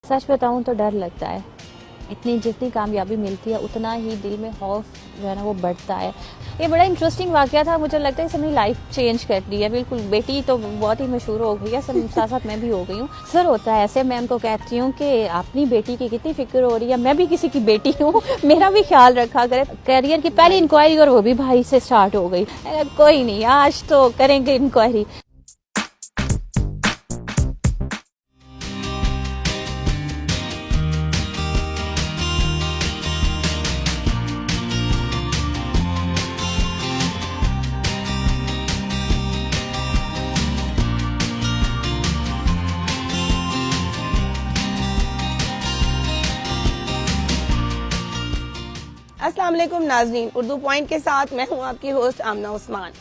सच बताऊं तो डर लगता है। इतनी जितनी कामयाबी मिलती है उतना ही दिल में खौफ जो है ना वो बढ़ता है। ये बड़ा इंटरेस्टिंग वाकया था, मुझे लगता है इसने मेरी लाइफ चेंज कर दी है बिल्कुल। बेटी तो बहुत ही मशहूर हो गई है, साथ साथ मैं भी हो गई हूँ। सर होता है ऐसे, मैं उनको कहती हूँ कि अपनी बेटी की कितनी फिक्र हो रही है, मैं भी किसी की बेटी हूँ, मेरा भी ख्याल रखा करे। करियर की पहली इंक्वायरी और वो भी भाई से स्टार्ट हो गई। कोई नहीं, आज तो करेंगे इंक्वायरी। अस्सलाम वालेकुम नाज़रीन, उर्दू पॉइंट के साथ मैं हूं आपकी होस्ट आमना उस्मान।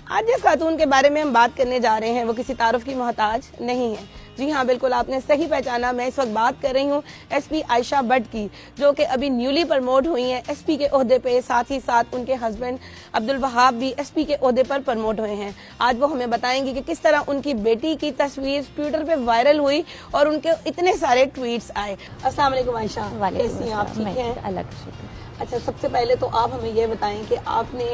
आज जिस खातून के बारे में हम बात करने जा रहे हैं वो किसी तारुफ की मोहताज नहीं है। जी हाँ, बिल्कुल आपने सही पहचाना। मैं इस वक्त बात कर रही हूँ एसपी आयशा भट्ट की, जो कि अभी न्यूली प्रमोट हुई हैं एसपी के ओहदे पे। साथ ही साथ उनके हस्बैंड अब्दुल वहाब भी एसपी के ओहदे पर प्रमोट हुए हैं। आज वो हमें बताएंगी कि किस तरह उनकी बेटी की तस्वीर ट्विटर पे वायरल हुई और उनके इतने सारे ट्वीट्स आए। अस्सलाम वालेकुम आयशा, कैसी हैं आप? ठीक हैं? अलग शुक्र। अच्छा, सबसे पहले तो आप हमें ये बताएं कि आपने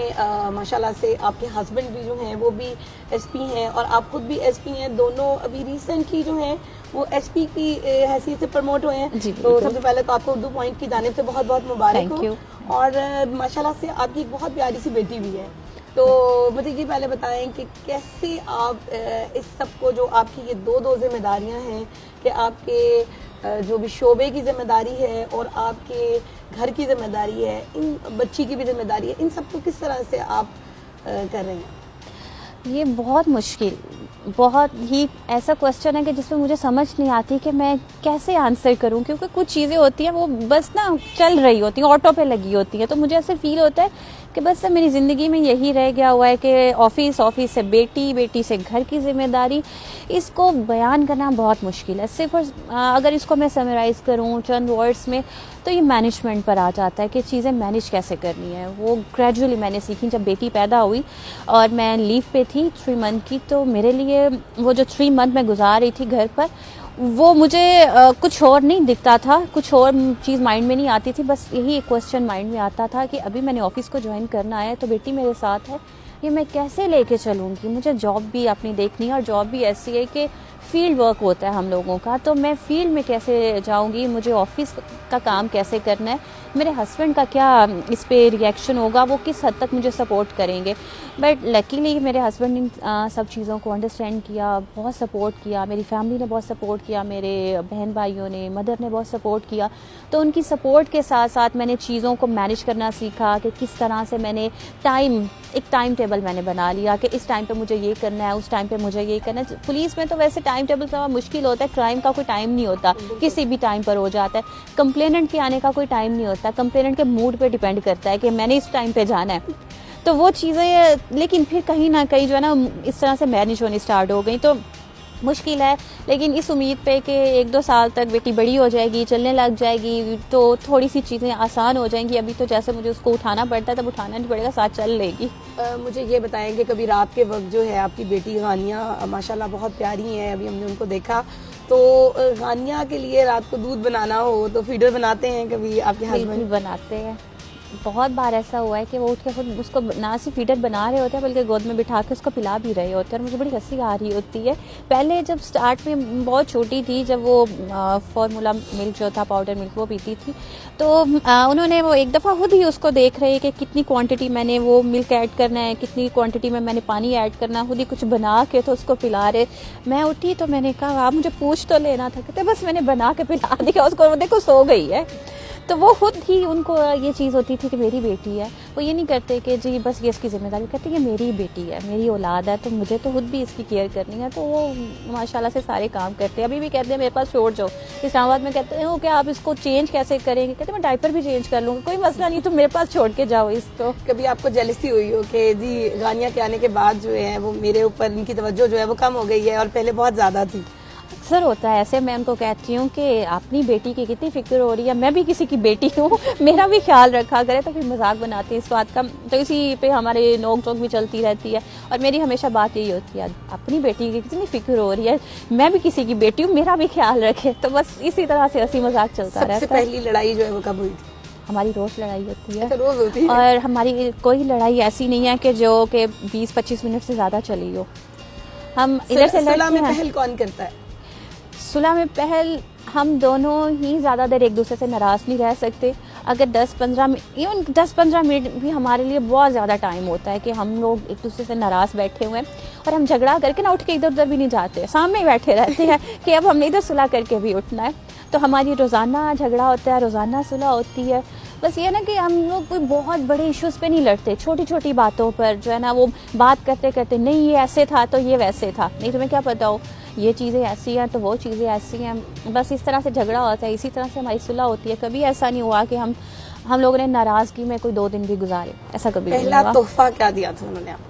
माशाल्लाह से आपके हस्बैंड भी जो हैं वो भी एसपी हैं और आप खुद भी एसपी हैं। दोनों अभी रिसेंटली जो हैं वो एसपी की हैसियत से प्रमोट हुए हैं। तो सबसे पहले तो आपको उर्दू पॉइंट की जानिब से बहुत बहुत मुबारक हो। और माशाल्लाह से आपकी एक बहुत प्यारी सी बेटी भी है। तो मुझे ये पहले बताएं कि कैसे आप इस सब को, जो आपकी ये दो जिम्मेदारियां हैं कि आपके जो भी शोबे की जिम्मेदारी है और आपके घर की जिम्मेदारी है, इन बच्ची की भी जिम्मेदारी है, इन सबको किस तरह से आप कर रहे हैं? ये बहुत मुश्किल, बहुत ही ऐसा क्वेश्चन है कि जिसमें मुझे समझ नहीं आती कि मैं कैसे आंसर करूं, क्योंकि कुछ चीज़ें होती हैं वो बस ना चल रही होती हैं, ऑटो पे लगी होती हैं। तो मुझे ऐसे फील होता है कि बस मेरी ज़िंदगी में यही रह गया हुआ है कि ऑफिस, ऑफिस से बेटी, बेटी से घर की जिम्मेदारी। इसको बयान करना बहुत मुश्किल है। सिर्फ अगर इसको मैं समराइज़ करूं चंद वर्ड्स में तो ये मैनेजमेंट पर आ जाता है कि चीज़ें मैनेज कैसे करनी है। वो ग्रेजुअली मैंने सीखी जब बेटी पैदा हुई और मैं लीव पे थी 3 मंथ की। तो मेरे लिए वो जो 3 मंथ मैं गुजार रही थी घर पर, वो मुझे कुछ और नहीं दिखता था, कुछ और चीज़ माइंड में नहीं आती थी। बस यही एक क्वेश्चन माइंड में आता था कि अभी मैंने ऑफिस को ज्वाइन करना है तो बेटी मेरे साथ है, ये मैं कैसे लेके चलूँगी। मुझे जॉब भी अपनी देखनी है और जॉब भी ऐसी है कि फील्ड वर्क होता है हम लोगों का, तो मैं फील्ड में कैसे जाऊंगी, मुझे ऑफिस का काम कैसे करना है, मेरे हस्बैंड का क्या इस पे रिएक्शन होगा, वो किस हद तक मुझे सपोर्ट करेंगे। बट लकीली मेरे हस्बैंड ने सब चीज़ों को अंडरस्टैंड किया, बहुत सपोर्ट किया, मेरी फैमिली ने बहुत सपोर्ट किया, मेरे बहन भाइयों ने, मदर ने बहुत सपोर्ट किया। तो उनकी सपोर्ट के साथ साथ मैंने चीज़ों को मैनेज करना सीखा कि किस तरह से मैंने एक टाइम टेबल मैंने बना लिया कि इस टाइम पे मुझे ये करना है, उस टाइम पे मुझे ये करना है। पुलिस में तो वैसे टाइम टेबल थोड़ा मुश्किल होता है, क्राइम का कोई टाइम नहीं होता, किसी भी टाइम पर हो जाता है। कंप्लेनेंट के आने का कोई टाइम नहीं होता, कंप्लेनेंट के मूड पे डिपेंड करता है कि मैंने इस टाइम पे जाना है। तो वो चीज़ें लेकिन फिर कहीं ना कहीं जो है ना इस तरह से मैनेज होनी स्टार्ट हो गई। तो मुश्किल है, लेकिन इस उम्मीद पे कि 1-2 साल तक बेटी बड़ी हो जाएगी, चलने लग जाएगी, तो थोड़ी सी चीज़ें आसान हो जाएंगी। अभी तो जैसे मुझे उसको उठाना पड़ता है तब उठाना नहीं पड़ेगा, साथ चल लेगी। मुझे ये बताएं कि कभी रात के वक्त जो है आपकी बेटी गानिया माशाल्लाह बहुत प्यारी हैं, अभी हमने उनको देखा, तो गानिया के लिए रात को दूध बनाना हो तो फीडर बनाते हैं कभी आपके हस्बैंड? बनाते हैं। बहुत बार ऐसा हुआ है कि वो उठ के खुद उसको ना सिर्फ फीडर बना रहे होते हैं बल्कि गोद में बिठा के उसको पिला भी रहे होते हैं और मुझे बड़ी हंसी आ रही होती है। पहले जब स्टार्ट में बहुत छोटी थी, जब वो फार्मूला मिल्क जो था, पाउडर मिल्क, वो पीती थी, तो उन्होंने वो एक दफ़ा खुद ही उसको देख रहे कि कितनी क्वांटिटी मैंने वो मिल्क ऐड करना है, कितनी क्वांटिटी में मैंने पानी ऐड करना, खुद ही कुछ बना के तो उसको पिला रहे। मैं उठी तो मैंने कहा आप मुझे पूछ तो लेना था। कहते बस मैंने बना के पिला दिया उसको, वो देखो सो गई है। तो वो खुद ही, उनको ये चीज़ होती थी कि मेरी बेटी है, वो ये नहीं करते कि जी बस ये इसकी जिम्मेदारी, कहते ये मेरी बेटी है, मेरी औलाद है, तो मुझे तो खुद भी इसकी केयर करनी है। तो वो माशाल्लाह से सारे काम करते हैं। अभी भी कहते हैं मेरे पास छोड़ जाओ। इस्लामाबाद में कहते हैं वो क्या आप इसको चेंज कैसे करेंगे, कहते मैं डायपर भी चेंज कर लूँगी, कोई मसला नहीं, तुम मेरे पास छोड़ के जाओ इसको। कभी आपको जेलसी हुई हो कि जी गानिया के आने के बाद जो है वो मेरे ऊपर इनकी तवज्जो जो है वो कम हो गई है और पहले बहुत ज़्यादा थी? अक्सर होता है ऐसे। मैं उनको कहती हूँ कि अपनी बेटी की कितनी फिक्र हो रही है, मैं भी किसी की बेटी हूँ, मेरा भी ख्याल रखा करे। तो फिर मजाक बनाते हैं इस बात का, तो इसी पे हमारे नोक झोंक भी चलती रहती है। और मेरी हमेशा बात यही होती है, अपनी बेटी की कितनी फिक्र हो रही है, मैं भी किसी की बेटी हूँ, मेरा भी ख्याल रखे। तो बस इसी तरह से हंसी मजाक चलता रहता है। सबसे पहली लड़ाई जो है वो कब हुई थी? हमारी रोज लड़ाई होती है, रोज होती है। और हमारी कोई लड़ाई ऐसी नहीं है कि जो कि 20-25 मिनट से ज़्यादा चली हो। हम इधर से सुलह में लड़ते हैं। पहल कौन करता है? सुलह में पहल हम दोनों ही ज़्यादा देर एक दूसरे से नाराज़ नहीं रह सकते। अगर 10-15 मिनट, इवन 10-15 मिनट भी हमारे लिए बहुत ज़्यादा टाइम होता है कि हम लोग एक दूसरे से नाराज़ बैठे हुए हैं, और हम झगड़ा करके ना उठ के इधर उधर भी नहीं जाते, सामने ही बैठे रहते हैं कि अब हमने इधर सुलह करके भी उठना है। तो हमारी रोज़ाना झगड़ा होता है, रोज़ाना सुलह होती है। बस ये ना कि हम लोग कोई बहुत बड़े इश्यूज़ पे नहीं लड़ते, छोटी छोटी बातों पर जो है ना वो बात करते करते, नहीं ये ऐसे था तो ये वैसे था, नहीं तुम्हें क्या पता हो, ये चीज़ें ऐसी हैं तो वो चीज़ें ऐसी हैं। बस इस तरह से झगड़ा होता है, इसी तरह से हमारी सुलह होती है। कभी ऐसा नहीं हुआ कि हम लोगों ने नाराज़गी में कोई 2 दिन भी गुजारे, ऐसा कभी नहीं पहला हुआ। तोहफा क्या दिया था उन्होंने आपको?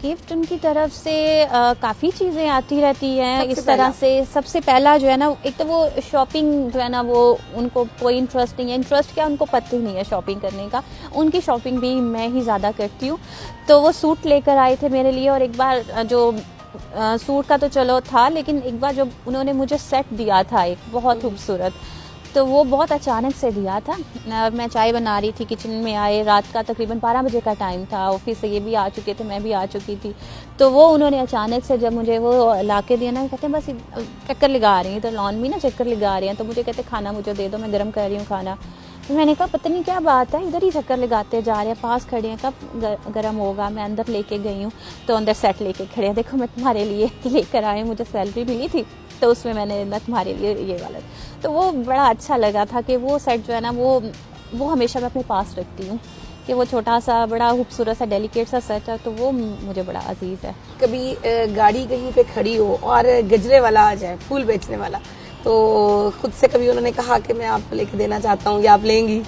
गिफ्ट उनकी तरफ से काफ़ी चीज़ें आती रहती हैं सबसे इस तरह पहला? से। सबसे पहला जो है ना, एक तो वो शॉपिंग जो है ना, वो उनको कोई इंटरेस्ट नहीं है। इंटरेस्ट क्या, उनको पता ही नहीं है शॉपिंग करने का। उनकी शॉपिंग भी मैं ही ज़्यादा करती हूँ। तो वो सूट लेकर आए थे मेरे लिए, और एक बार जो सूट का तो चलो था, लेकिन एक बार जब उन्होंने मुझे सेट दिया था एक बहुत खूबसूरत, तो वो बहुत अचानक से दिया था। मैं चाय बना रही थी, किचन में आए, रात का तकरीबन 12 बजे का टाइम था, ऑफिस से ये भी आ चुके थे, मैं भी आ चुकी थी। तो वो उन्होंने अचानक से जब मुझे वो ला के दिया ना, कहते हैं बस चक्कर लगा रही हैं, तो लॉन में ना चक्कर लगा रही हैं, तो मुझे कहते खाना मुझे दे दो, मैं गर्म कर रही हूँ खाना। तो मैंने कहा पता नहीं क्या बात है, इधर ही चक्कर लगाते जा रहे हैं, पास खड़े हैं, कब गर्म होगा। मैं अंदर लेके गई हूँ, तो अंदर सेट लेके खड़े हैं, देखो मैं तुम्हारे लिए लेकर आई हूँ, मुझे सैलरी मिली थी तो उसमें मैंने ना तुम्हारे लिए ये वाला। तो वो बड़ा अच्छा लगा था कि वो सेट जो है ना, वो हमेशा मैं अपने पास रखती हूँ, कि वो छोटा सा बड़ा खूबसूरत सा डेलिकेट सा सेट है, तो वो मुझे बड़ा अजीज़ है। कभी गाड़ी कहीं पे खड़ी हो और गजरे वाला आ जाए, फूल बेचने वाला, तो खुद से कभी उन्होंने कहा कि मैं आपको लेके देना चाहता हूँ या आप लेंगी?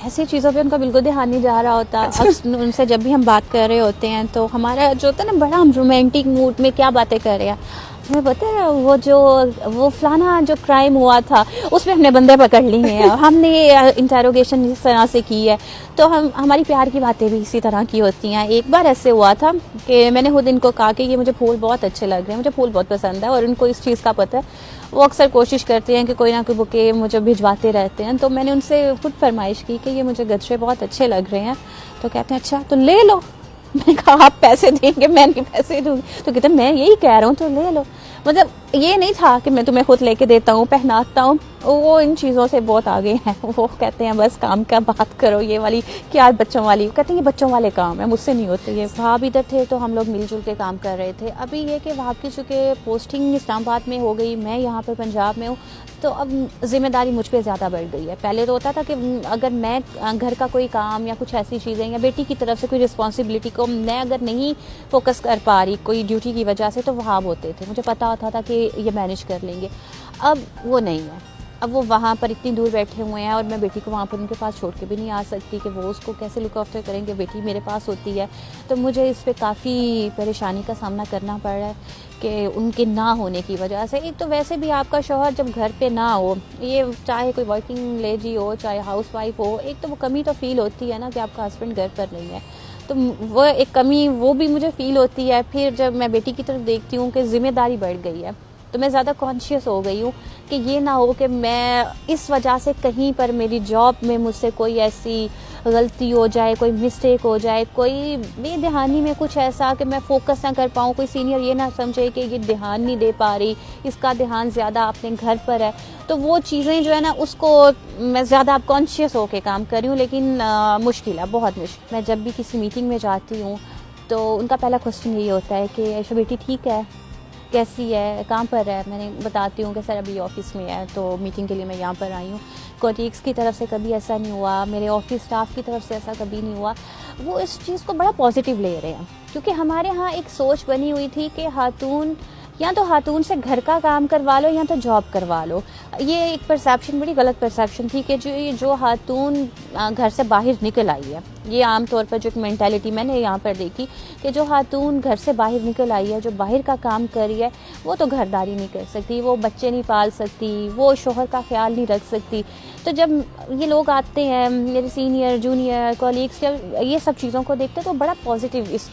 ऐसी चीज़ों पे उनका बिल्कुल ध्यान नहीं जा रहा होता। अब उनसे जब भी हम बात कर रहे होते हैं, तो हमारा जो होता है ना, बड़ा हम रोमांटिक मूड में क्या बातें कर रहे हैं। हमें पता है वो फलाना जो क्राइम हुआ था, उसमें हमने बंदे पकड़ लिए हैं, हमने इंटेरोगेशन इस तरह से की है। तो हमारी प्यार की बातें भी इसी तरह की होती हैं। एक बार ऐसे हुआ था कि मैंने खुद इनको कहा कि ये मुझे फूल बहुत अच्छे लग रहे हैं, मुझे फूल बहुत पसंद है, और उनको इस चीज़ का पता है। वो अक्सर कोशिश करते हैं कि कोई ना कोई बुके मुझे भिजवाते रहते हैं। तो मैंने उनसे खुद फरमाइश की कि ये मुझे गजरे बहुत अच्छे लग रहे हैं। तो कहते हैं अच्छा तो ले लो। मैंने कहा आप पैसे देंगे, मैं नहीं पैसे दूंगी। तो कहते मैं यही कह रहा हूँ तो ले लो। मतलब ये नहीं था कि मैं तुम्हें खुद लेके देता हूँ, पहनाता हूँ। वो इन चीज़ों से बहुत आगे हैं। वो कहते हैं बस काम का बात करो, ये वाली क्या बच्चों वाली। कहते हैं ये बच्चों वाले काम है, मुझसे नहीं होते ये। वहाँ इधर थे तो हम लोग मिलजुल के काम कर रहे थे। अभी ये कि वहाँ की चूँकि पोस्टिंग इस्लामाबाद में हो गई, मैं यहाँ पर पंजाब में हूँ, तो अब जिम्मेदारी मुझ पर ज़्यादा बढ़ गई है। पहले तो होता था कि अगर मैं घर का कोई काम या कुछ ऐसी चीज़ें या बेटी की तरफ से कोई रिस्पॉन्सिबिलिटी को मैं अगर नहीं फोकस कर पा रही कोई ड्यूटी की वजह से, तो वहाँ होते थे, मुझे पता होता था कि ये मैनेज कर लेंगे। अब वो नहीं है। अब वो वहाँ पर इतनी दूर बैठे हुए हैं, और मैं बेटी को वहाँ पर उनके पास छोड़ के भी नहीं आ सकती कि वो उसको कैसे लुक आफ्टर करेंगे। बेटी मेरे पास होती है, तो मुझे इस पे काफ़ी परेशानी का सामना करना पड़ रहा है कि उनके ना होने की वजह से। एक तो वैसे भी आपका शौहर जब घर पे ना हो, ये चाहे कोई वर्किंग लेडी हो चाहे हाउसवाइफ हो, एक तो वो कमी तो फील होती है ना कि आपका हस्बैंड घर पर नहीं है। तो वो एक कमी वो भी मुझे फील होती है। फिर जब मैं बेटी की तरफ देखती हूँ कि जिम्मेदारी बढ़ गई है, तो मैं ज़्यादा कॉन्शियस हो गई हूँ कि ये ना हो कि मैं इस वजह से कहीं पर मेरी जॉब में मुझसे कोई ऐसी गलती हो जाए, कोई मिस्टेक हो जाए, कोई बेध्यानी में कुछ ऐसा कि मैं फोकस ना कर पाऊँ। कोई सीनियर ये ना समझे कि ये ध्यान नहीं दे पा रही, इसका ध्यान ज़्यादा अपने घर पर है। तो वो चीज़ें जो है ना, उसको मैं ज़्यादा अब कॉन्शियस होकर काम कर रही हूँ, लेकिन मुश्किल है, बहुत मुश्किल। मैं जब भी किसी मीटिंग में जाती हूँ तो उनका पहला क्वेश्चन यही होता है कि ऐशा बेटी ठीक है, कैसी है, कहाँ पर है। मैंने बताती हूँ कि सर अभी ऑफिस में है, तो मीटिंग के लिए मैं यहाँ पर आई हूँ। कोलीग्स की तरफ से कभी ऐसा नहीं हुआ, मेरे ऑफिस स्टाफ की तरफ से ऐसा कभी नहीं हुआ। वो इस चीज़ को बड़ा पॉजिटिव ले रहे हैं, क्योंकि हमारे यहाँ एक सोच बनी हुई थी कि खातून या तो खातून से घर का काम करवा लो या तो जॉब करवा लो। ये एक परसेप्शन, बड़ी गलत परसेप्शन थी कि जो खातून घर से बाहर निकल आई है ये आम तौर पर जो एक मेंटालिटी मैंने यहाँ पर देखी कि जो खातून घर से बाहर निकल आई है, जो बाहर का काम कर रही है, वो तो घरदारी नहीं कर सकती, वो बच्चे नहीं पाल सकती, वो शोहर का ख्याल नहीं रख सकती। तो जब ये लोग आते हैं, मेरे सीनियर जूनियर कॉलीग्स, जब ये सब चीज़ों को देखते हैं तो बड़ा पॉजिटिव इस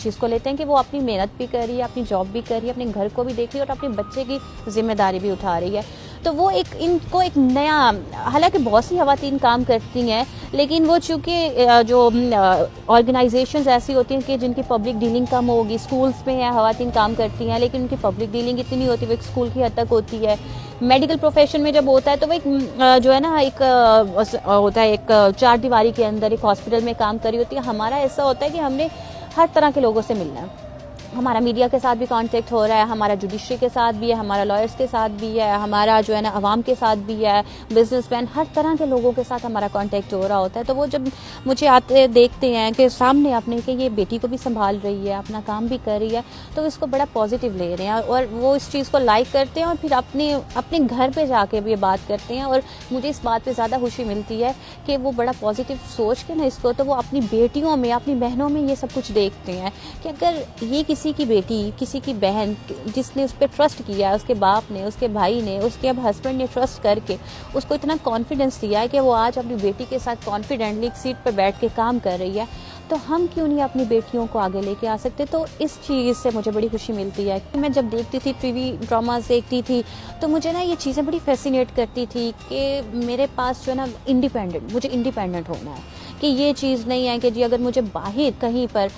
चीज़ को लेते हैं कि वो अपनी मेहनत भी कर रही है, अपनी जॉब भी कर रही है, अपने घर को भी देख रही है और अपने बच्चे की जिम्मेदारी भी उठा रही है। तो वो इनको एक नया, हालांकि बहुत सी ख़वातीन काम करती हैं, लेकिन वो चूँकि जो ऑर्गेनाइजेशंस ऐसी होती हैं कि जिनकी पब्लिक डीलिंग कम होगी, स्कूल्स में है ख़वातीन काम करती हैं लेकिन उनकी पब्लिक डीलिंग इतनी नहीं होती, वो एक स्कूल की हद तक होती है। मेडिकल प्रोफेशन में जब होता है तो वो एक जो है ना एक होता है, एक चार दीवारी के अंदर एक हॉस्पिटल में काम कर रही होती है। हमारा ऐसा होता है कि हमने हर तरह के लोगों से मिलना है, हमारा मीडिया के साथ भी कांटेक्ट हो रहा है, हमारा जुडिशरी के साथ भी है, हमारा लॉयर्स के साथ भी है, हमारा जो है ना अवाम के साथ भी है, बिजनेसमैन, हर तरह के लोगों के साथ हमारा कांटेक्ट हो रहा होता है। तो वो जब मुझे आते देखते हैं कि सामने अपने कि ये बेटी को भी संभाल रही है, अपना काम भी कर रही है, तो इसको बड़ा पॉजिटिव ले रहे हैं और वो इस चीज़ को लाइक करते हैं और फिर अपने घर पर जाके भी ये बात करते हैं। और मुझे इस बात पर ज़्यादा खुशी मिलती है कि वो बड़ा पॉजिटिव सोच के ना इसको, तो वो अपनी बेटियों में, अपनी बहनों में ये सब कुछ देखते हैं कि अगर ये किसी की बेटी, किसी की बहन जिसने उस पर ट्रस्ट किया है, उसके बाप ने, उसके भाई ने, उसके अब हस्बैंड ने ट्रस्ट करके उसको इतना कॉन्फिडेंस दिया है कि वो आज अपनी बेटी के साथ कॉन्फिडेंटली एक सीट पर बैठ के काम कर रही है, तो हम क्यों नहीं अपनी बेटियों को आगे लेके आ सकते। तो इस चीज़ से मुझे बड़ी खुशी मिलती है। मैं जब देखती थी, टीवी ड्रामास देखती थी, तो मुझे ना ये चीज़ें बड़ी फैसिनेट करती थी कि मेरे पास जो है ना मुझे इंडिपेंडेंट होना है, कि ये चीज़ नहीं है कि जी अगर मुझे बाहर कहीं पर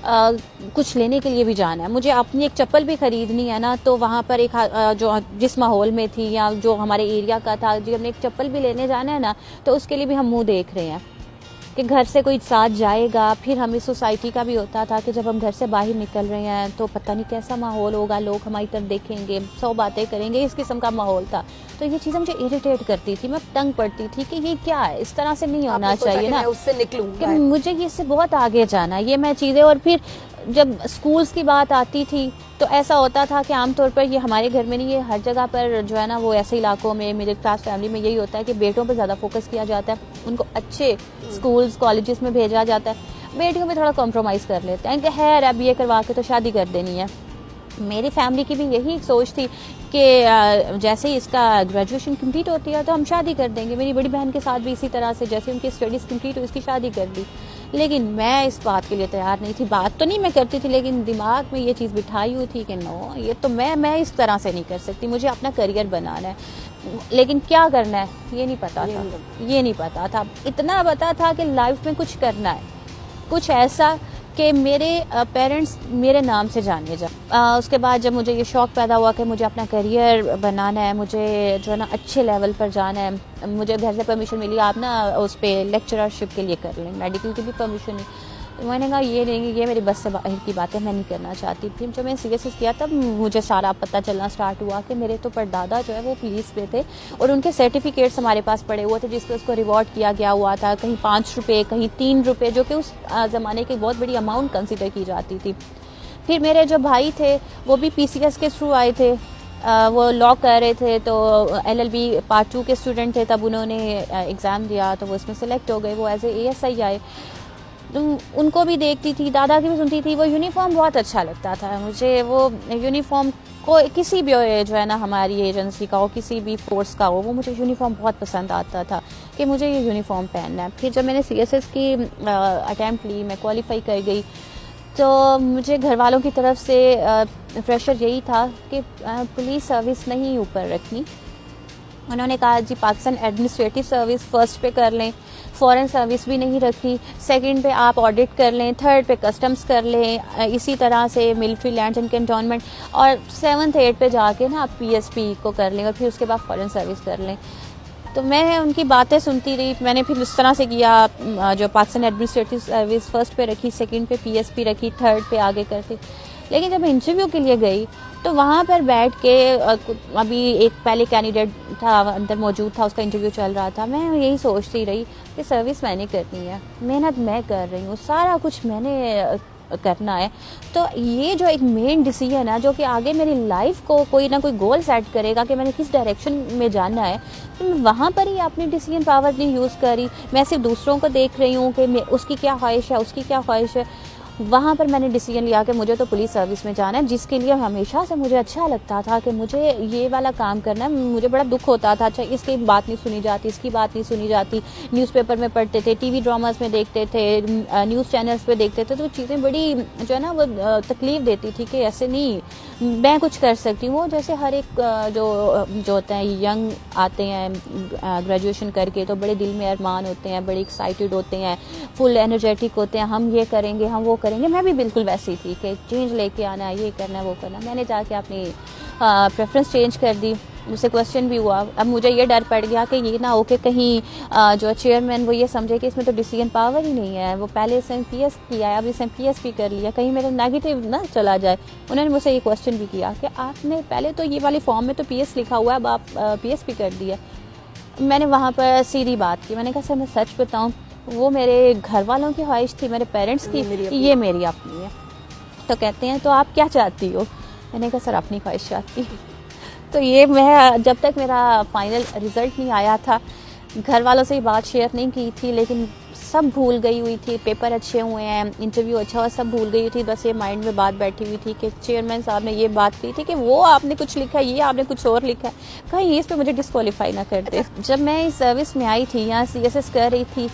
कुछ लेने के लिए भी जाना है, मुझे अपनी एक चप्पल भी खरीदनी है ना, तो वहाँ पर एक जो जिस माहौल में थी या जो हमारे एरिया का था, जी हमने एक चप्पल भी लेने जाना है ना, तो उसके लिए भी हम मुंह देख रहे हैं कि घर से कोई साथ जाएगा। फिर हमें सोसाइटी का भी होता था कि जब हम घर से बाहर निकल रहे हैं तो पता नहीं कैसा माहौल होगा, लोग हमारी तरफ देखेंगे, 100 बातें करेंगे, इस किस्म का माहौल था। तो ये चीज़ मुझे इरिटेट करती थी, मैं तंग पड़ती थी कि ये क्या है, इस तरह से नहीं होना चाहिए ना, उससे निकलूं कि मुझे इससे बहुत आगे जाना है, ये मैं चीज़ें। और फिर जब स्कूल्स की बात आती थी तो ऐसा होता था कि आमतौर पर ये हमारे घर में नहीं, ये हर जगह पर जो है ना, वो ऐसे इलाकों में मिडिल क्लास फैमिली में यही होता है कि बेटों पर ज़्यादा फोकस किया जाता है, उनको अच्छे स्कूल्स कॉलेजेस में भेजा जाता है, बेटियों में थोड़ा कॉम्प्रोमाइज़ कर लेते हैं कि खैर अब ये करवा के तो शादी कर देनी है। मेरी फैमिली की भी यही सोच थी कि जैसे ही इसका ग्रेजुएशन कंप्लीट होती है तो हम शादी कर देंगे। मेरी बड़ी बहन के साथ भी इसी तरह से, जैसे उनकी स्टडीज़ कंप्लीट हुई इसकी शादी कर दी। लेकिन मैं इस बात के लिए तैयार नहीं थी, बात तो नहीं मैं करती थी लेकिन दिमाग में ये चीज़ बिठाई हुई थी कि नो, ये तो मैं इस तरह से नहीं कर सकती, मुझे अपना करियर बनाना है। लेकिन क्या करना है ये नहीं पता था। इतना पता था कि लाइफ में कुछ करना है, कुछ ऐसा कि मेरे पेरेंट्स मेरे नाम से जाने जाए। उसके बाद जब मुझे ये शौक़ पैदा हुआ कि मुझे अपना करियर बनाना है, मुझे जो है ना अच्छे लेवल पर जाना है, मुझे घर से परमिशन मिली, आप ना उस पर लेक्चररशिप के लिए कर लें, मेडिकल की भी परमिशन नहीं। तो मैंने कहा ये नहीं, ये मेरी बस से बाहर की बात है, मैं नहीं करना चाहती। फिर जब मैं CSS किया तब मुझे सारा पता चलना स्टार्ट हुआ कि मेरे तो परदादा जो है वो पुलिस पे थे और उनके सर्टिफिकेट्स हमारे पास पड़े हुए थे जिस पर उसको रिवॉर्ड किया गया हुआ था, कहीं 5 रुपये, कहीं 3 रुपये, जो कि उस ज़माने की बहुत बड़ी अमाउंट कंसिडर की जाती थी। फिर मेरे जो भाई थे वो भी PCS के थ्रू आए थे, वो लॉ कर रहे थे, तो LLB पार्ट 2 के स्टूडेंट थे, तब उन्होंने एग्ज़ाम दिया तो वो इसमें सेलेक्ट हो गए, वो एज ए ASI आए। उनको भी देखती थी, दादा की भी सुनती थी, वो यूनिफॉर्म बहुत अच्छा लगता था मुझे। वो यूनिफॉर्म को किसी भी जो है ना हमारी एजेंसी का हो, किसी भी फोर्स का हो, वो मुझे यूनिफॉर्म बहुत पसंद आता था कि मुझे ये यूनिफॉर्म पहनना है। फिर जब मैंने CSS की अटैम्प्ट ली, मैं क्वालिफाई कर गई, तो मुझे घर वालों की तरफ से प्रेशर यही था कि पुलिस सर्विस नहीं ऊपर रखनी। उन्होंने कहा जी पाकिस्तान एडमिनिस्ट्रेटिव सर्विस फर्स्ट पे कर लें, फॉरेन सर्विस भी नहीं रखी, सेकंड पे आप ऑडिट कर लें, थर्ड पे कस्टम्स कर लें, इसी तरह से मिलिट्री लैंड्स एंड कैंटोनमेंट, और 7th 8th पे जाके ना आप PSP को कर लें और फिर उसके बाद फॉरेन सर्विस कर लें। तो मैं उनकी बातें सुनती रही, मैंने फिर उस तरह से किया, जो पाकिस्तान एडमिनिस्ट्रेटिव सर्विस फर्स्ट पे रखी, सेकंड पे PSP रखी, थर्ड पे आगे करती। लेकिन जब मैं इंटरव्यू के लिए गई तो वहाँ पर बैठ के अभी एक पहले कैंडिडेट था अंदर मौजूद था, उसका इंटरव्यू चल रहा था, मैं यही सोचती रही कि सर्विस मैंने करनी है, मेहनत मैं कर रही हूँ, सारा कुछ मैंने करना है। तो ये जो एक मेन डिसीजन है जो कि आगे मेरी लाइफ को कोई ना कोई गोल सेट करेगा कि मैंने किस डायरेक्शन में जाना है, तो मैं वहाँ पर ही अपनी डिसीजन पावर नहीं यूज़ करी। मैं सिर्फ दूसरों को देख रही हूँ कि उसकी क्या ख्वाहिश है, उसकी क्या ख्वाहिश है। वहाँ पर मैंने डिसीजन लिया कि मुझे तो पुलिस सर्विस में जाना है, जिसके लिए हमेशा से मुझे अच्छा लगता था कि मुझे ये वाला काम करना है। मुझे बड़ा दुख होता था, अच्छा इसकी बात नहीं सुनी जाती, इसकी बात नहीं सुनी जाती। न्यूज़पेपर में पढ़ते थे, टीवी ड्रामास में देखते थे, न्यूज़ चैनल्स पे देखते थे, तो चीज़ें बड़ी जो है ना वो तकलीफ देती थी कि ऐसे नहीं मैं कुछ कर सकती हूँ। जैसे हर एक जो होता है यंग आते हैं ग्रेजुएशन करके, तो बड़े दिल में अरमान होते हैं, बड़े एक्साइटेड होते हैं, फुल एनर्जेटिक होते हैं, हम ये करेंगे, हम वो करेंगे। मैं भी बिल्कुल वैसी थी कि चेंज लेके आना है, ये करना है, वो करना। मैंने जाके अपनी प्रेफरेंस चेंज कर दी। मुझसे क्वेश्चन भी हुआ। अब मुझे ये डर पड़ गया कि ये ना हो कि कहीं जो चेयरमैन वो ये समझे कि इसमें तो डिसीजन पावर ही नहीं है, वो पहले इसने पीएस किया है, अब इसने पीएस भी कर लिया, कहीं मेरा नेगेटिव ना चला जाए। उन्होंने मुझसे ये क्वेश्चन भी किया कि आपने पहले तो ये वाली फॉर्म में तो पीएस लिखा हुआ है, अब आप पीएस भी कर दिया। मैंने वहाँ पर सीधी बात की, मैंने कहा सर मैं सच बताऊँ, वो मेरे घर वालों की ख्वाहिश थी, मेरे पेरेंट्स की, ये मेरी अपनी है। तो कहते हैं तो आप क्या चाहती हो? मैंने कहा सर अपनी ख्वाहिश चाहती हूँ। तो ये मैं जब तक मेरा फाइनल रिज़ल्ट नहीं आया था, घर वालों से ये बात शेयर नहीं की थी, लेकिन सब भूल गई हुई थी। पेपर अच्छे हुए हैं, इंटरव्यू अच्छा हुआ, सब भूल गई हुई थी। बस ये माइंड में बात बैठी हुई थी कि चेयरमैन साहब ने ये बात की थी कि वो आपने कुछ लिखा है, ये आपने कुछ और लिखा है, कहीं इस पे मुझे डिस्क्वालीफाई ना कर दे। जब मैं इस सर्विस में आई थी, यहाँ CSS कर रही थी,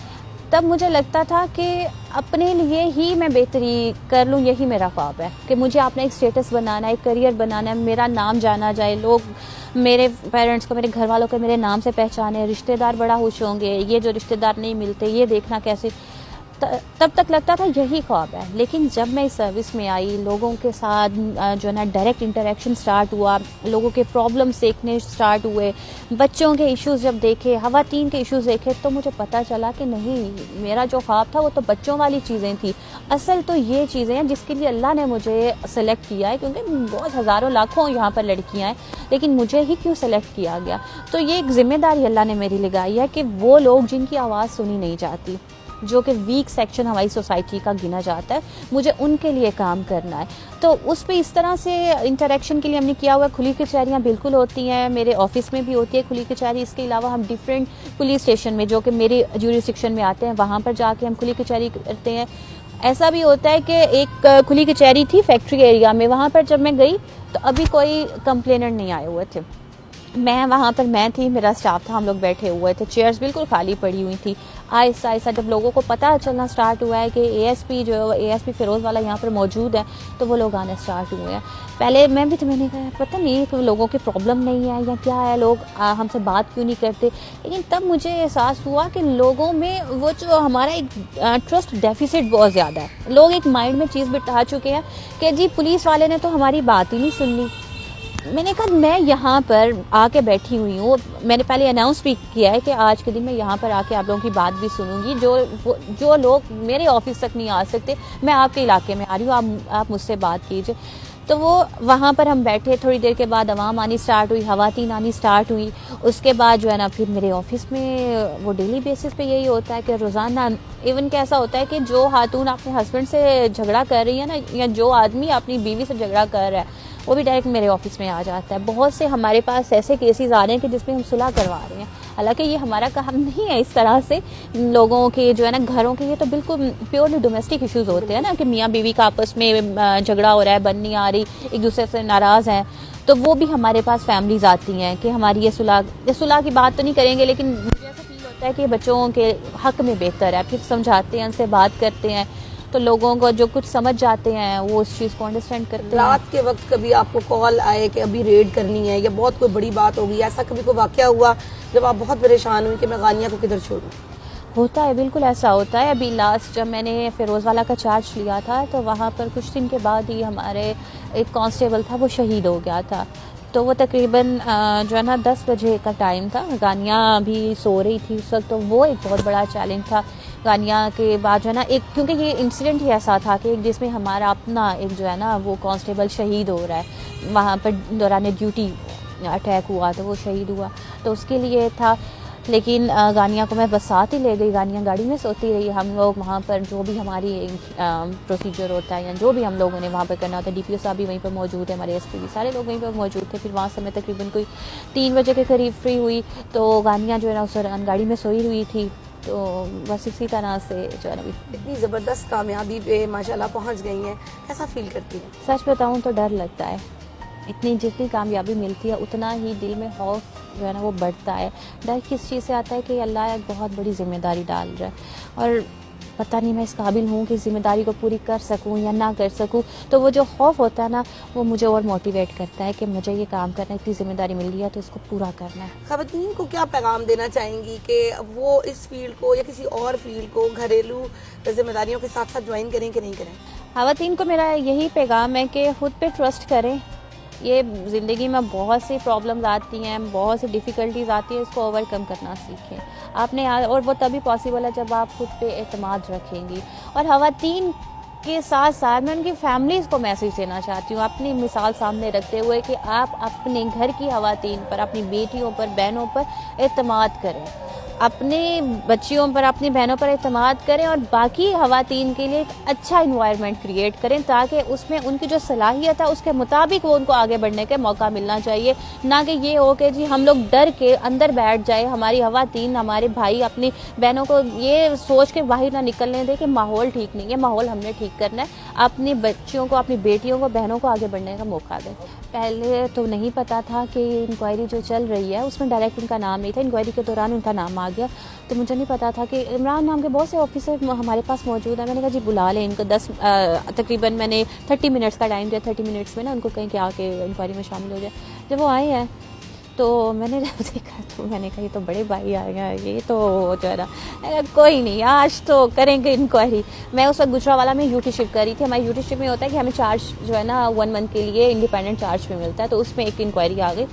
तब मुझे लगता था कि अपने लिए ही मैं बेहतरी कर लूँ, यही मेरा ख्वाब है कि मुझे अपना एक स्टेटस बनाना है, एक करियर बनाना है, मेरा नाम जाना जाए, लोग मेरे पेरेंट्स को, मेरे घर वालों को मेरे नाम से पहचाने, रिश्तेदार बड़ा खुश होंगे। ये जो रिश्तेदार नहीं मिलते, ये देखना कैसे, तब तक लगता था यही ख्वाब है। लेकिन जब मैं इस सर्विस में आई, लोगों के साथ जो है ना डायरेक्ट इंटरेक्शन स्टार्ट हुआ, लोगों के प्रॉब्लम्स देखने स्टार्ट हुए, बच्चों के इश्यूज़ जब देखे, ख़वातीन के इश्यूज़ देखे, तो मुझे पता चला कि नहीं, मेरा जो ख्वाब था वो तो बच्चों वाली चीज़ें थी। असल तो ये चीज़ें हैं जिसके लिए अल्लाह ने मुझे सेलेक्ट किया है, क्योंकि बहुत हज़ारों लाखों यहाँ पर लड़कियाँ हैं, लेकिन मुझे ही क्यों सेलेक्ट किया गया? तो ये एक ज़िम्मेदारी अल्लाह ने मेरी लगाई है कि वो लोग जिनकी आवाज़ सुनी नहीं जाती, जो कि वीक सेक्शन हमारी सोसाइटी का गिना जाता है, मुझे उनके लिए काम करना है। तो उस पे इस तरह से इंटरेक्शन के लिए हमने किया हुआ। खुली कचहरियाँ बिल्कुल होती हैं, मेरे ऑफिस में भी होती है खुली कचहरी। इसके अलावा हम डिफरेंट पुलिस स्टेशन में, जो कि मेरे ज्यूरिसडिक्शन में आते हैं, वहाँ पर जाके हम खुली कचहरी करते हैं। ऐसा भी होता है कि एक खुली कचहरी थी फैक्ट्री एरिया में, वहाँ पर जब मैं गई तो अभी कोई कंप्लेनेंट नहीं आए हुए थे। मैं वहाँ पर मैं थी, मेरा स्टाफ था, हम लोग बैठे हुए थे, चेयर्स बिल्कुल खाली पड़ी हुई थी। आहिस्ता आहिस्ता जब लोगों को पता चलना स्टार्ट हुआ है कि ASP फिरोज़ वाला यहाँ पर मौजूद है, तो वो लोग आने स्टार्ट हुए हैं। पहले मैंने कहा पता नहीं कि लोगों की प्रॉब्लम नहीं है या क्या है, लोग हमसे बात क्यों नहीं करते। लेकिन तब मुझे एहसास हुआ कि लोगों में वो जो हमारा एक ट्रस्ट डेफिसिट बहुत ज़्यादा है। लोग एक माइंड में चीज़ बिठा चुके हैं कि जी पुलिस वाले ने तो हमारी बात ही नहीं सुननी। मैंने कहा मैं यहाँ पर आके बैठी हुई हूँ, मैंने पहले अनाउंस भी किया है कि आज के दिन मैं यहाँ पर आके आप लोगों की बात भी सुनूंगी। जो लोग मेरे ऑफिस तक नहीं आ सकते, मैं आपके इलाके में आ रही हूँ, आप मुझसे बात कीजिए। तो वो वहाँ पर हम बैठे, थोड़ी देर के बाद आवाम आनी स्टार्ट हुई, ख़वातीन आनी स्टार्ट हुई। उसके बाद जो है ना फिर मेरे ऑफिस में वो डेली बेसिस पे यही होता है कि रोज़ाना इवन कैसा होता है कि जो खातून अपने हस्बैंड से झगड़ा कर रही है ना, या जो आदमी अपनी बीवी से झगड़ा कर रहा है, वो भी डायरेक्ट मेरे ऑफिस में आ जाता है। बहुत से हमारे पास ऐसे केसेस आ रहे हैं कि जिसमें हम सुलह करवा रहे हैं। हालांकि ये हमारा काम नहीं है इस तरह से लोगों के जो है ना घरों के, ये तो बिल्कुल प्योरली डोमेस्टिक इश्यूज होते हैं ना, कि मियाँ बीवी का आपस में झगड़ा हो रहा है, बन नहीं आ रही, एक दूसरे से नाराज़ हैं, तो वो भी हमारे पास फैमिलीज आती हैं कि हमारी ये सुलह की बात तो नहीं करेंगे, लेकिन मुझे ऐसा फील होता है कि बच्चों के हक में बेहतर है। फिर समझाते हैं, उनसे बात करते हैं, तो लोगों को जो कुछ समझ जाते हैं वो उस चीज़ को अंडरस्टैंड करते हैं। रात के वक्त कभी आपको कॉल आए कि अभी रेड करनी है या बहुत कोई बड़ी बात होगी, ऐसा कभी कोई वाकया हुआ जब आप बहुत परेशान हुई कि मैं गानिया को किधर छोड़ूं? होता है, बिल्कुल ऐसा होता है। अभी लास्ट जब मैंने फिरोज़ वाला का चार्ज लिया था, तो वहाँ पर कुछ दिन के बाद ही हमारे एक कांस्टेबल था, वो शहीद हो गया था। तो वो तकरीबन जो है ना 10 बजे का टाइम था, गानिया भी सो रही थी उस वक्त, तो वो एक बहुत बड़ा चैलेंज था। गानिया के बाद जो है ना एक, क्योंकि ये इंसिडेंट ही ऐसा था कि एक जिसमें हमारा अपना एक जो है ना वो कांस्टेबल शहीद हो रहा है, वहाँ पर दौरान ड्यूटी अटैक हुआ तो वो शहीद हुआ, तो उसके लिए था। लेकिन गानिया को मैं बस साथ ही ले गई, गानिया गाड़ी में सोती रही। हम लोग वहाँ पर जो भी हमारी प्रोसीजर होता है या जो भी हम लोगों ने वहाँ पर करना होता है, DPO साहब भी वहीं पर मौजूद है, हमारे SP भी सारे लोग वहीं पर मौजूद थे। फिर वहाँ से मैं तकरीबन कोई 3 बजे के करीब फ्री हुई, तो गानिया जो है ना उस दौरान गाड़ी में सोई हुई थी। तो बस इसी तरह से जो है ना इतनी ज़बरदस्त कामयाबी पे माशाल्लाह पहुंच गई हैं, कैसा फील करती हैं? सच बताऊं तो डर लगता है। इतनी जितनी कामयाबी मिलती है उतना ही दिल में खौफ जो है ना वो बढ़ता है। डर किस चीज़ से आता है कि अल्लाह एक बहुत बड़ी जिम्मेदारी डाल रहा है और पता नहीं मैं इस काबिल हूँ कि जिम्मेदारी को पूरी कर सकूँ या ना कर सकूँ। तो वो जो खौफ होता है ना वो मुझे और मोटिवेट करता है कि मुझे ये काम करना है, इतनी जिम्मेदारी मिल गई है तो इसको पूरा करना है। ख़वातीन को क्या पैगाम देना चाहेंगी कि वो इस फील्ड को या किसी और फील्ड को घरेलू जिम्मेदारियों के साथ साथ ज्वाइन करें कि नहीं करें? ख़वातीन को मेरा यही पैगाम है कि खुद पे ट्रस्ट करें। ये ज़िंदगी में बहुत सी प्रॉब्लम्स आती हैं, बहुत सी डिफ़िकल्टीज आती है, इसको ओवरकम करना सीखें आपने। और वो तभी पॉसिबल है जब आप खुद पे एतमाद रखेंगी। और ख़वातीन के साथ साथ मैं उनकी फैमिलीज़ को मैसेज देना चाहती हूँ, अपनी मिसाल सामने रखते हुए कि आप अपने घर की ख़वातीन पर, अपनी बेटियों पर, बहनों पर एतमाद करें, अपने बच्चियों पर, अपनी बहनों पर एतमाद करें और बाकी ख़वातीन के लिए एक अच्छा इन्वायरमेंट क्रिएट करें ताकि उसमें उनकी जो सलाहियत है उसके मुताबिक वो उनको आगे बढ़ने का मौका मिलना चाहिए। ना कि ये हो कि जी हम लोग डर के अंदर बैठ जाए, हमारी ख़वातीन, हमारे भाई अपनी बहनों को ये सोच के बाहर ना निकलने दें कि माहौल ठीक नहीं है, माहौल हमने ठीक करना है। अपनी बच्चियों को, अपनी बेटियों को, बहनों को आगे बढ़ने का मौका दें। पहले तो नहीं पता था कि इंक्वायरी जो चल रही है उसमें डायरेक्ट उनका नाम नहीं था, इंक्वायरी के दौरान उनका नाम आ गया। तो मुझे नहीं पता था कि इमरान नाम के बहुत से ऑफिसर हमारे पास मौजूद है। मैंने कहा जी बुला लें इनको। तकरीबन मैंने 30 मिनट्स का टाइम दिया, 30 मिनट्स में ना उनको कहीं के आके इंक्वायरी में शामिल हो जाए। जब वो आए हैं तो मैंने जब देखा तो मैंने कहा ये तो बड़े भाई आ गया, ये तो जो है ना कोई नहीं आज तो करेंगे इंक्वायरी। मैं उस वक्त गुजरावाला में यूटी शिफ्ट कर रही थी। हमारी यूटी शिफ्ट में होता है कि हमें चार्ज जो है ना 1 मंथ के लिए इंडिपेंडेंट चार्ज में मिलता है, तो उसमें एक इंक्वायरी आ गई।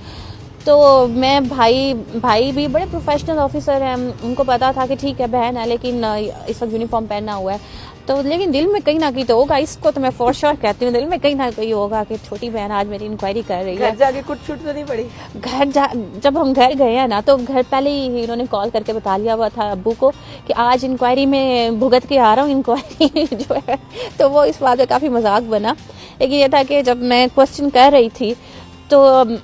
तो मैं भाई भी बड़े प्रोफेशनल ऑफिसर हैं, उनको पता था कि ठीक है बहन है लेकिन इस वक्त यूनिफॉर्म पहनना हुआ है, तो लेकिन दिल में कहीं ना कहीं तो होगा, इसको तो मैं फॉर श्योर कहती हूँ, दिल में कहीं ना कहीं होगा कि छोटी बहन आज मेरी इंक्वायरी कर रही है। घर जाके कुछ छूट तो नहीं पड़ी? जब हम घर गए हैं ना तो घर पहले ही इन्होंने कॉल करके बता लिया हुआ था अब्बू को कि आज इंक्वायरी में भुगत के आ रहा हूँ इंक्वायरी जो है। तो वो इस बात का काफ़ी मजाक बना। लेकिन ये था कि जब मैं क्वेश्चन कर रही थी तो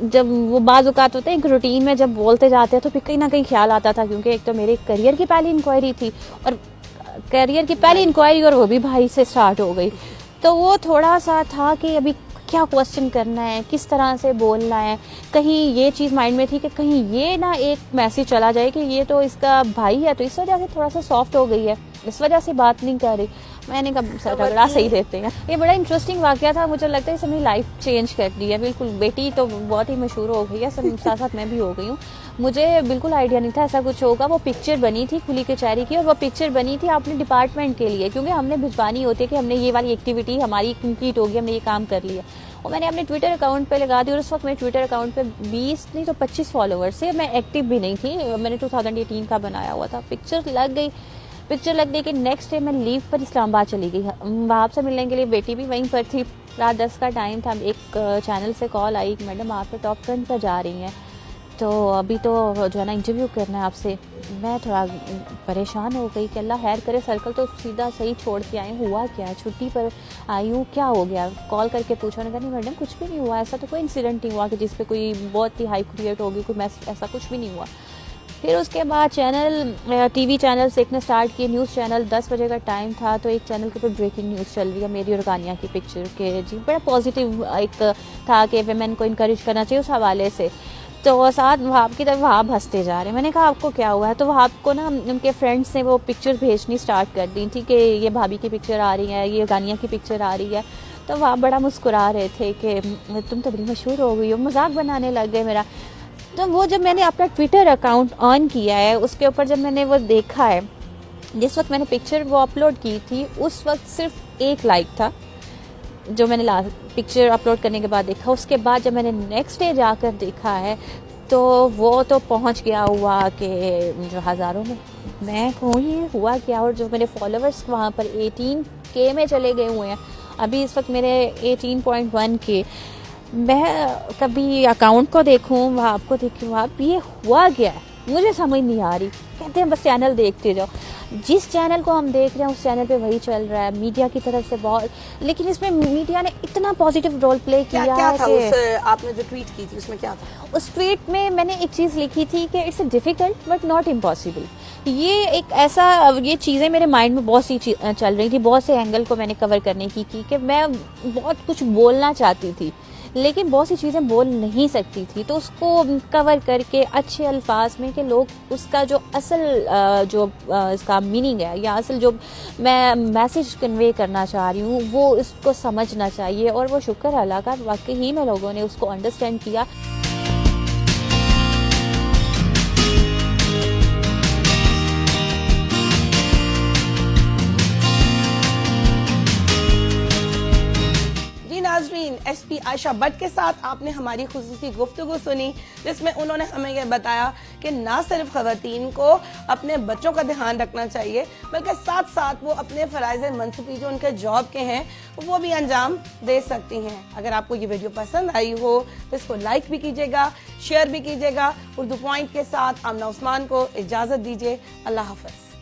जब वो बाज़ औक़ात होते हैं एक रूटीन में जब बोलते जाते हैं तो फिर कहीं ना कहीं ख्याल आता था, क्योंकि एक तो मेरे करियर की पहली इंक्वायरी थी और करियर की पहली इंक्वायरी और वो भी भाई से स्टार्ट हो गई। तो वो थोड़ा सा था कि अभी क्या क्वेश्चन करना है, किस तरह से बोलना है। कहीं ये चीज़ माइंड में थी कि कहीं ये ना एक मैसेज चला जाए कि ये तो इसका भाई है, तो इस वजह से थोड़ा सा सॉफ्ट हो गई है, इस वजह से बात नहीं कर रही। मैंने कहा रगड़ा सही देते हैं। ये बड़ा इंटरेस्टिंग वाकया था, मुझे लगता है इसने मेरी लाइफ चेंज कर दी है बिल्कुल। बेटी तो बहुत ही मशहूर हो गई है, साथ साथ मैं भी हो गई हूँ। मुझे बिल्कुल आइडिया नहीं था ऐसा कुछ होगा। वो पिक्चर बनी थी खुली कचहरी की और वो पिक्चर बनी थी अपने डिपार्टमेंट के लिए, क्योंकि हमने भिजवानी होती है कि हमने ये वाली एक्टिविटी हमारी कंप्लीट होगी, हमने ये काम कर लिया। और मैंने अपने ट्विटर अकाउंट पे लगा दी और उस वक्त मेरे ट्विटर अकाउंट पे 20 नहीं तो 25 फॉलोअर्स से, मैं एक्टिव भी नहीं थी, मैंने 2018 का बनाया हुआ था। पिक्चर लग गई कि नेक्स्ट डे मैं लीव पर इस्लामाबाद चली गई। वहाँ से मिलने के लिए बेटी भी वहीं पर थी। रात 10 का टाइम था, एक चैनल से कॉल आई कि मैडम आप तो टॉप 10 पर जा रही हैं, तो अभी तो जो है ना इंटरव्यू करना है आपसे। मैं थोड़ा परेशान हो गई कि अल्लाह खैर करे, सर्कल तो सीधा सही छोड़ के आई, हुआ क्या है, छुट्टी पर आई हूँ, क्या हो गया। कॉल करके पूछा, उन्होंने कहा नहीं मैडम कुछ भी नहीं हुआ, ऐसा तो कोई इंसिडेंट नहीं हुआ कि जिस पे कोई बहुत ही हाइप क्रिएट होगी, कोई मैस, ऐसा कुछ भी नहीं हुआ। फिर उसके बाद टीवी चैनल देखना स्टार्ट किए, न्यूज़ चैनल। 10 बजे का टाइम था तो एक चैनल के ऊपर ब्रेकिंग न्यूज़ चल रही है मेरी और गानिया की पिक्चर के। जी बड़ा पॉजिटिव एक था कि वेमेन को इनकरेज करना चाहिए उस हवाले से। तो साथ वहाब की तरफ वहाब हंसते जा रहे हैं। मैंने कहा आपको क्या हुआ है, तो वहाब को ना उनके फ्रेंड्स ने वो पिक्चर भेजनी स्टार्ट कर दी थी कि ये भाभी की पिक्चर आ रही है, ये गानिया की पिक्चर आ रही है। तो वहाब बड़ा मुस्कुरा रहे थे कि तुम तो बड़ी मशहूर हो गई हो, मजाक बनाने लग गए मेरा। तो वो जब मैंने अपना ट्विटर अकाउंट ऑन किया है, उसके ऊपर जब मैंने वो देखा है, जिस वक्त मैंने पिक्चर वो अपलोड की थी उस वक्त सिर्फ 1 लाइक था जो मैंने पिक्चर अपलोड करने के बाद देखा। उसके बाद जब मैंने नेक्स्ट डे जाकर देखा है तो वो तो पहुंच गया हुआ कि जो हज़ारों में। मैं कहूँ ये हुआ क्या, और जो मेरे फॉलोअर्स वहाँ पर 18K में चले गए हुए हैं। अभी इस वक्त मेरे 18.1K। मैं कभी अकाउंट को देखूँ, वहाँ आपको देखूँ, वहाँ ये हुआ गया है। मुझे समझ नहीं आ रही। कहते हैं बस चैनल देखते जाओ, जिस चैनल को हम देख रहे हैं उस चैनल पे वही चल रहा है मीडिया की तरफ से बहुत, लेकिन इसमें मीडिया ने इतना पॉजिटिव रोल प्ले किया क्या है था कि उस आपने जो ट्वीट की थी उसमें क्या था? उस ट्वीट में मैंने एक चीज़ लिखी थी कि it's difficult but not impossible. ये एक ऐसा, ये चीज़ें मेरे माइंड में बहुत सी चल रही थी, बहुत से एंगल को मैंने कवर करने की कि मैं बहुत कुछ बोलना चाहती थी लेकिन बहुत सी चीज़ें बोल नहीं सकती थी, तो उसको कवर करके अच्छे अल्फाज में कि लोग उसका जो असल जो इसका मीनिंग है या असल जो मैं मैसेज कन्वे करना चाह रही हूँ वो इसको समझना चाहिए। और वो शुक्र अल्लाह का वाकई ही में लोगों ने उसको अंडरस्टैंड किया। नाज़रीन, एसपी आयशा भट्ट के साथ आपने हमारी खुसूसी गुफ्तगू सुनी जिसमें उन्होंने हमें यह बताया कि ना सिर्फ खवातीन को अपने बच्चों का ध्यान रखना चाहिए बल्कि साथ साथ वो अपने फ़राइज़ मनसूबी जो उनके जॉब के हैं वो भी अंजाम दे सकती हैं। अगर आपको ये वीडियो पसंद आई हो तो इसको लाइक भी कीजिएगा, शेयर भी कीजिएगा। उर्दू पॉइंट के साथ आमना उस्मान को इजाज़त दीजिए। अल्लाह हाफ़िज़।